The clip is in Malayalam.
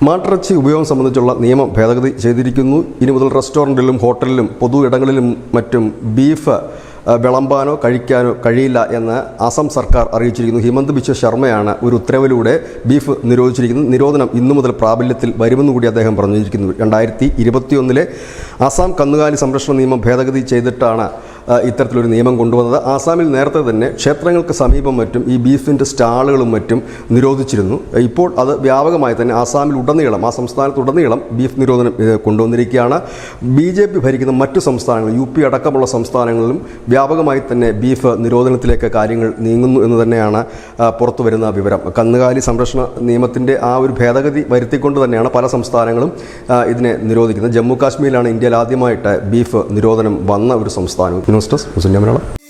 മാട്ടിറച്ചി ഉപയോഗം സംബന്ധിച്ചുള്ള നിയമം ഭേദഗതി ചെയ്തിരിക്കുന്നു. ഇനി മുതൽ റെസ്റ്റോറൻറ്റിലും ഹോട്ടലിലും പൊതു ഇടങ്ങളിലും മറ്റും ബീഫ് വിളമ്പാനോ കഴിക്കാനോ കഴിയില്ല എന്ന് അസം സർക്കാർ അറിയിച്ചിരിക്കുന്നു. ഹിമന്ത് ബിശ്വ ശർമ്മയാണ് ഒരു ഉത്തരവിലൂടെ ബീഫ് നിരോധിച്ചിരിക്കുന്നത്. നിരോധനം ഇന്നു മുതൽ പ്രാബല്യത്തിൽ വരുമെന്ന് കൂടി അദ്ദേഹം പറഞ്ഞിരിക്കുന്നു. 2021 ആസാം കന്നുകാലി സംരക്ഷണ നിയമം ഭേദഗതി ചെയ്തിട്ടാണ് ഇത്തരത്തിലൊരു നിയമം കൊണ്ടുവന്നത്. ആസാമിൽ നേരത്തെ തന്നെ ക്ഷേത്രങ്ങൾക്ക് സമീപം മറ്റും ഈ ബീഫിൻ്റെ സ്റ്റാളുകളും മറ്റും നിരോധിച്ചിരുന്നു. ഇപ്പോൾ അത് വ്യാപകമായി തന്നെ ആസാമിലുടനീളം, ആ സംസ്ഥാനത്തുടനീളം ബീഫ് നിരോധനം കൊണ്ടുവന്നിരിക്കുകയാണ്. BJP ഭരിക്കുന്ന മറ്റു സംസ്ഥാനങ്ങൾ, UP അടക്കമുള്ള സംസ്ഥാനങ്ങളിലും വ്യാപകമായി തന്നെ ബീഫ് നിരോധനത്തിലേക്ക് കാര്യങ്ങൾ നീങ്ങുന്നു എന്ന് തന്നെയാണ് പുറത്തു വരുന്ന വിവരം. കന്നുകാലി സംരക്ഷണ നിയമത്തിൻ്റെ ആ ഒരു ഭേദഗതി വരുത്തിക്കൊണ്ട് തന്നെയാണ് പല സംസ്ഥാനങ്ങളും ഇതിനെ നിരോധിക്കുന്നത്. ജമ്മു കാശ്മീരിലാണ് ഇന്ത്യയിൽ ആദ്യമായിട്ട് ബീഫ് നിരോധനം വന്ന ഒരു സംസ്ഥാനം. ന്യൂസ് ഡെസ്ക് മുസ്ലിം മലയാളം.